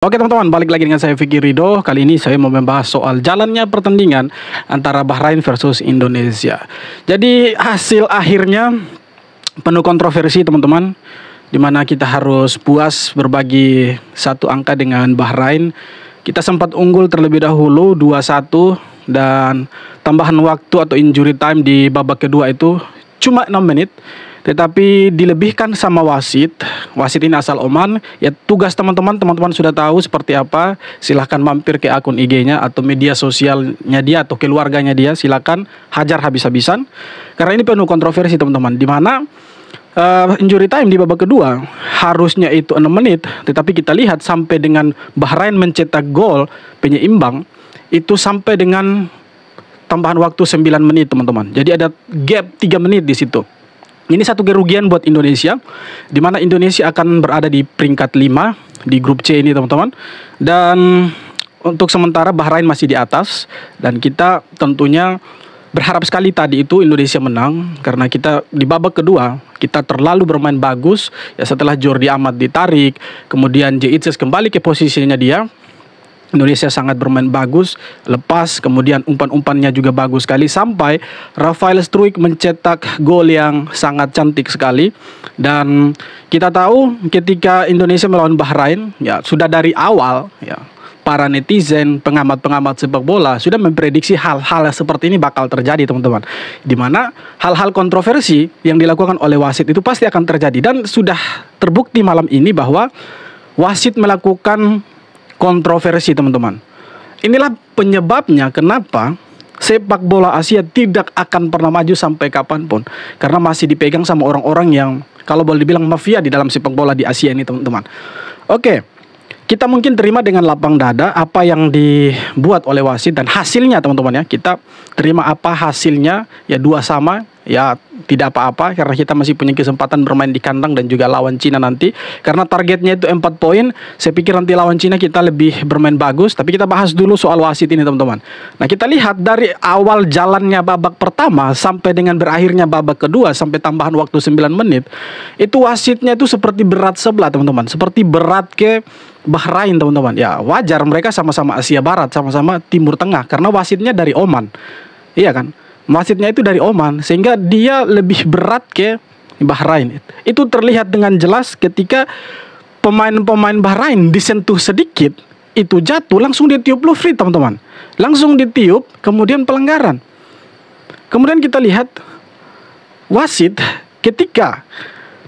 Oke teman-teman, balik lagi dengan saya Vicky Ridho. Kali ini saya mau membahas soal jalannya pertandingan antara Bahrain versus Indonesia. Jadi hasil akhirnya penuh kontroversi teman-teman, dimana kita harus puas berbagi satu angka dengan Bahrain. Kita sempat unggul terlebih dahulu 2-1 dan tambahan waktu atau injury time di babak kedua itu cuma 6 menit. Tetapi dilebihkan sama wasit. Wasit ini asal Oman. Ya, tugas teman-teman sudah tahu seperti apa. Silahkan mampir ke akun IG-nya atau media sosialnya dia atau keluarganya dia. Silahkan hajar habis-habisan. Karena ini penuh kontroversi teman-teman. Dimana injury time di babak kedua harusnya itu 6 menit. Tetapi kita lihat sampai dengan Bahrain mencetak gol penyeimbang itu sampai dengan tambahan waktu 9 menit teman-teman. Jadi ada gap 3 menit di situ. Ini satu kerugian buat Indonesia, di mana Indonesia akan berada di peringkat 5 di grup C ini teman-teman. Dan untuk sementara Bahrain masih di atas, dan kita tentunya berharap sekali tadi itu Indonesia menang, karena kita di babak kedua kita terlalu bermain bagus. Ya, setelah Jordi Amat ditarik, kemudian Jitses kembali ke posisinya dia. Indonesia sangat bermain bagus, lepas, kemudian umpan-umpannya juga bagus sekali sampai Rafael Struijk mencetak gol yang sangat cantik sekali. Dan kita tahu ketika Indonesia melawan Bahrain, ya sudah dari awal ya para netizen, pengamat-pengamat sepak bola sudah memprediksi hal-hal seperti ini bakal terjadi teman-teman. Dimana hal-hal kontroversi yang dilakukan oleh wasit itu pasti akan terjadi, dan sudah terbukti malam ini bahwa wasit melakukan kontroversi teman-teman. Inilah penyebabnya kenapa sepak bola Asia tidak akan pernah maju sampai kapanpun, karena masih dipegang sama orang-orang yang kalau boleh dibilang mafia di dalam sepak bola di Asia ini teman-teman. Oke, kita mungkin terima dengan lapang dada apa yang dibuat oleh wasit dan hasilnya teman-teman ya. Kita terima apa hasilnya, ya 2-2, ya tidak apa-apa karena kita masih punya kesempatan bermain di kandang dan juga lawan Cina nanti. Karena targetnya itu 4 poin, saya pikir nanti lawan Cina kita lebih bermain bagus. Tapi kita bahas dulu soal wasit ini teman-teman. Nah, kita lihat dari awal jalannya babak pertama sampai dengan berakhirnya babak kedua sampai tambahan waktu 9 menit, itu wasitnya itu seperti berat sebelah teman-teman, seperti berat ke Bahrain teman-teman. Ya wajar, mereka sama-sama Asia Barat, sama-sama Timur Tengah, karena wasitnya dari Oman. Iya kan? Wasitnya itu dari Oman, sehingga dia lebih berat ke Bahrain. Itu terlihat dengan jelas ketika pemain-pemain Bahrain disentuh sedikit, itu jatuh langsung ditiup blue free teman-teman. Langsung ditiup, kemudian pelanggaran. Kemudian kita lihat wasit ketika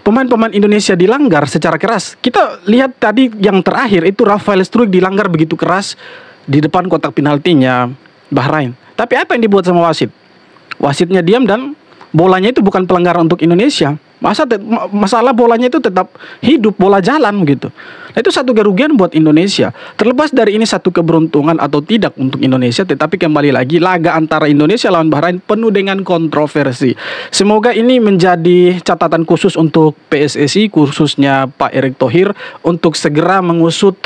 pemain-pemain Indonesia dilanggar secara keras. Kita lihat tadi yang terakhir itu Rafael Struijk dilanggar begitu keras di depan kotak penaltinya Bahrain. Tapi apa yang dibuat sama wasit? Wasitnya diam dan bolanya itu bukan pelanggaran untuk Indonesia. Masalah bolanya itu tetap hidup, bola jalan gitu. Nah, itu satu kerugian buat Indonesia. Terlepas dari ini satu keberuntungan atau tidak untuk Indonesia, tetapi kembali lagi laga antara Indonesia lawan Bahrain penuh dengan kontroversi. Semoga ini menjadi catatan khusus untuk PSSI, khususnya Pak Erick Thohir, untuk segera mengusut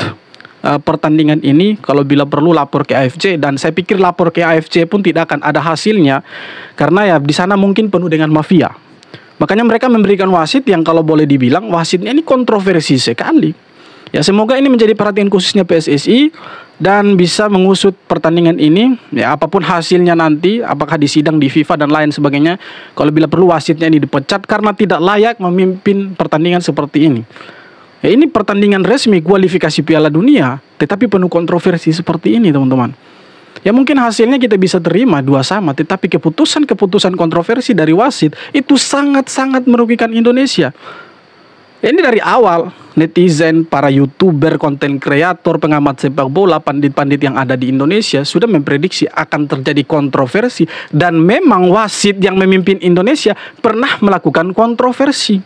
pertandingan ini. Kalau bila perlu lapor ke AFC, dan saya pikir lapor ke AFC pun tidak akan ada hasilnya, karena ya di sana mungkin penuh dengan mafia. Makanya mereka memberikan wasit yang kalau boleh dibilang wasitnya ini kontroversi sekali. Ya semoga ini menjadi perhatian khususnya PSSI dan bisa mengusut pertandingan ini. Ya apapun hasilnya nanti, apakah di sidang di FIFA dan lain sebagainya, kalau bila perlu wasitnya ini dipecat karena tidak layak memimpin pertandingan seperti ini. Ya, ini pertandingan resmi kualifikasi Piala Dunia, tetapi penuh kontroversi seperti ini teman-teman. Ya mungkin hasilnya kita bisa terima 2-2, tetapi keputusan kontroversi dari wasit itu sangat-sangat merugikan Indonesia. Ya, ini dari awal netizen, para YouTuber, konten kreator, pengamat sepak bola, pandit-pandit yang ada di Indonesia sudah memprediksi akan terjadi kontroversi, dan memang wasit yang memimpin Indonesia pernah melakukan kontroversi.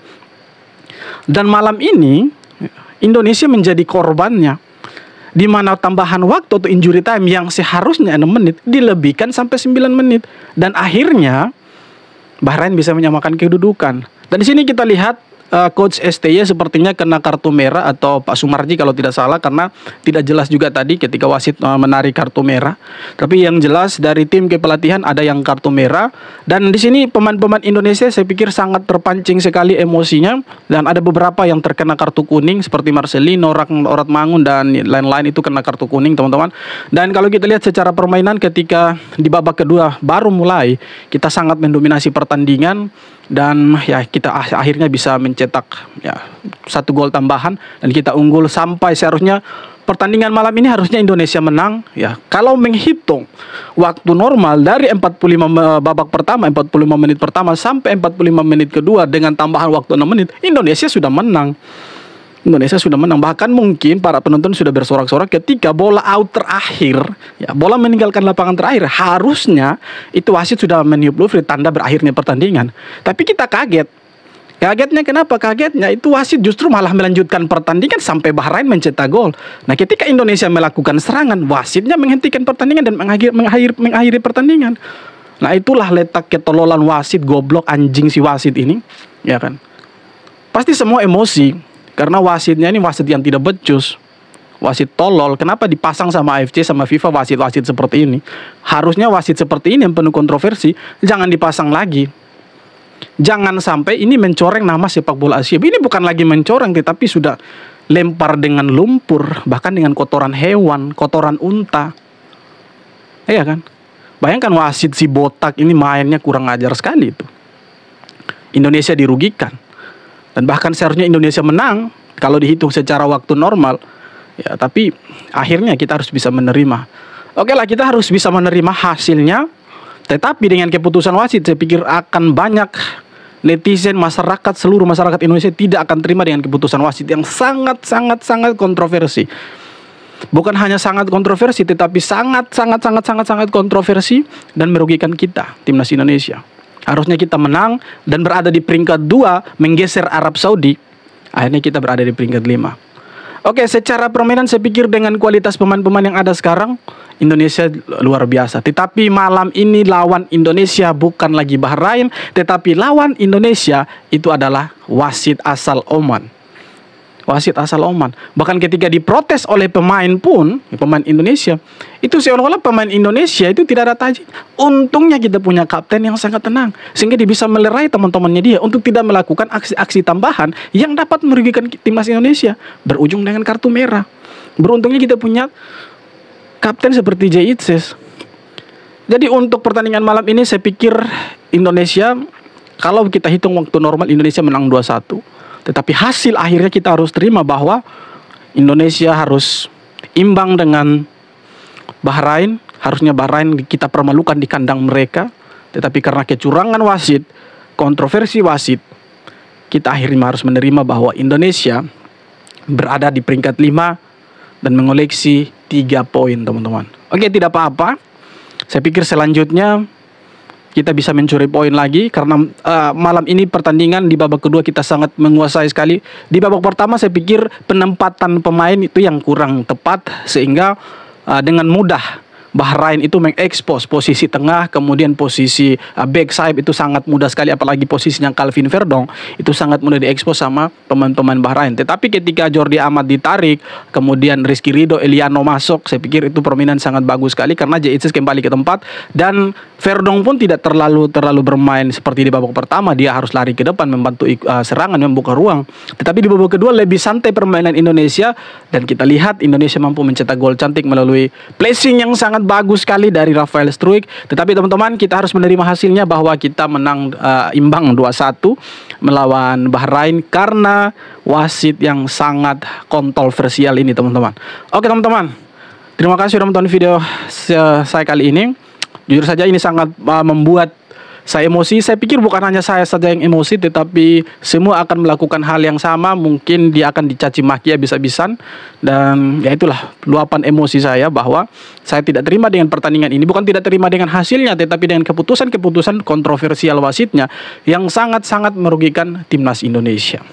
Dan malam ini Indonesia menjadi korbannya, di mana tambahan waktu atau injury time yang seharusnya 6 menit dilebihkan sampai 9 menit, dan akhirnya Bahrain bisa menyamakan kedudukan. Dan di sini kita lihat Coach STY sepertinya kena kartu merah, atau Pak Sumarji kalau tidak salah, karena tidak jelas juga tadi ketika wasit menarik kartu merah. Tapi yang jelas dari tim kepelatihan ada yang kartu merah, dan di sini pemain-pemain Indonesia saya pikir sangat terpancing sekali emosinya, dan ada beberapa yang terkena kartu kuning seperti Marcelino, Orat Mangun dan lain-lain itu kena kartu kuning, teman-teman. Dan kalau kita lihat secara permainan ketika di babak kedua baru mulai, kita sangat mendominasi pertandingan, dan ya kita akhirnya bisa mencetak ya 1 gol tambahan dan kita unggul sampai seharusnya pertandingan malam ini harusnya Indonesia menang ya. Kalau menghitung waktu normal dari 45 babak pertama, 45 menit pertama sampai 45 menit kedua dengan tambahan waktu 6 menit, Indonesia sudah menang. Indonesia sudah menang. Bahkan mungkin para penonton sudah bersorak-sorak ketika bola out terakhir, ya, bola meninggalkan lapangan terakhir, harusnya itu wasit sudah meniup lufrit tanda berakhirnya pertandingan. Tapi kita kaget. Kagetnya kenapa? Kagetnya itu wasit justru malah melanjutkan pertandingan sampai Bahrain mencetak gol. Nah, ketika Indonesia melakukan serangan, wasitnya menghentikan pertandingan dan mengakhiri pertandingan. Nah, itulah letak ketololan wasit, goblok anjing si wasit ini, ya kan? Pasti semua emosi. Karena wasitnya ini wasit yang tidak becus, wasit tolol. Kenapa dipasang sama AFC sama FIFA wasit-wasit seperti ini? Harusnya wasit seperti ini yang penuh kontroversi jangan dipasang lagi. Jangan sampai ini mencoreng nama sepak bola Asia. Ini bukan lagi mencoreng, tetapi sudah lempar dengan lumpur, bahkan dengan kotoran hewan, kotoran unta. Iya kan? Bayangkan wasit si botak ini mainnya kurang ajar sekali itu. Indonesia dirugikan. Dan bahkan seharusnya Indonesia menang kalau dihitung secara waktu normal. Ya, tapi akhirnya kita harus bisa menerima. Oke lah, kita harus bisa menerima hasilnya. Tetapi dengan keputusan wasit, saya pikir akan banyak netizen, masyarakat, seluruh masyarakat Indonesia tidak akan terima dengan keputusan wasit yang sangat kontroversi. Bukan hanya sangat kontroversi, tetapi sangat kontroversi dan merugikan kita, timnas Indonesia. Harusnya kita menang dan berada di peringkat 2, menggeser Arab Saudi. Akhirnya kita berada di peringkat 5. Oke, secara permainan saya pikir dengan kualitas pemain-pemain yang ada sekarang, Indonesia luar biasa. Tetapi malam ini lawan Indonesia bukan lagi Bahrain, tetapi lawan Indonesia itu adalah wasit asal Oman. Wasit asal Oman. Bahkan ketika diprotes oleh pemain pun, pemain Indonesia, itu seolah-olah pemain Indonesia itu tidak ada taji. Untungnya kita punya kapten yang sangat tenang, sehingga dia bisa melerai teman-temannya dia untuk tidak melakukan aksi-aksi tambahan yang dapat merugikan timnas Indonesia, berujung dengan kartu merah. Beruntungnya kita punya kapten seperti Jay Itzes. Jadi untuk pertandingan malam ini saya pikir Indonesia, kalau kita hitung waktu normal, Indonesia menang 2-1. Tetapi hasil akhirnya kita harus terima bahwa Indonesia harus imbang dengan Bahrain. Harusnya Bahrain kita permalukan di kandang mereka. Tetapi karena kecurangan wasit, kontroversi wasit, kita akhirnya harus menerima bahwa Indonesia berada di peringkat 5 dan mengoleksi 3 poin, teman-teman. Oke, tidak apa-apa. Saya pikir selanjutnya kita bisa mencuri poin lagi karena malam ini pertandingan di babak kedua kita sangat menguasai sekali. Di babak pertama saya pikir penempatan pemain itu yang kurang tepat, sehingga dengan mudah Bahrain itu mengekspos posisi tengah, kemudian posisi back side itu sangat mudah sekali, apalagi posisinya Calvin Verdong itu sangat mudah diekspos sama pemain-pemain Bahrain. Tetapi ketika Jordi Amat ditarik, kemudian Rizky Ridho, Eliano masuk, saya pikir itu permainan sangat bagus sekali karena JITS kembali ke tempat dan Verdong pun tidak terlalu bermain seperti di babak pertama. Dia harus lari ke depan membantu serangan, membuka ruang. Tetapi di babak kedua lebih santai permainan Indonesia dan kita lihat Indonesia mampu mencetak gol cantik melalui placing yang sangat bagus sekali dari Rafael Struijk. Tetapi teman-teman, kita harus menerima hasilnya bahwa kita menang imbang 2-1 melawan Bahrain karena wasit yang sangat kontroversial ini, teman-teman. Oke teman-teman, terima kasih sudah menonton video saya kali ini. Jujur saja ini sangat membuat saya emosi. Saya pikir bukan hanya saya saja yang emosi, tetapi semua akan melakukan hal yang sama. Mungkin dia akan dicaci maki habis-habisan. Dan ya itulah luapan emosi saya bahwa saya tidak terima dengan pertandingan ini. Bukan tidak terima dengan hasilnya, tetapi dengan keputusan-keputusan kontroversial wasitnya yang sangat-sangat merugikan timnas Indonesia.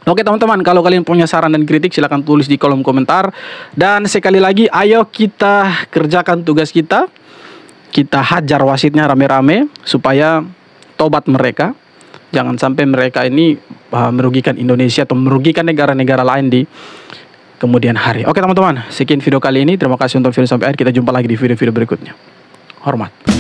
Oke teman-teman, kalau kalian punya saran dan kritik silahkan tulis di kolom komentar. Dan sekali lagi, ayo kita kerjakan tugas kita. Kita hajar wasitnya rame-rame supaya tobat mereka. Jangan sampai mereka ini merugikan Indonesia atau merugikan negara-negara lain di kemudian hari. Oke teman-teman, sekian video kali ini. Terima kasih untuk video sampai akhir. Kita jumpa lagi di video-video berikutnya. Hormat.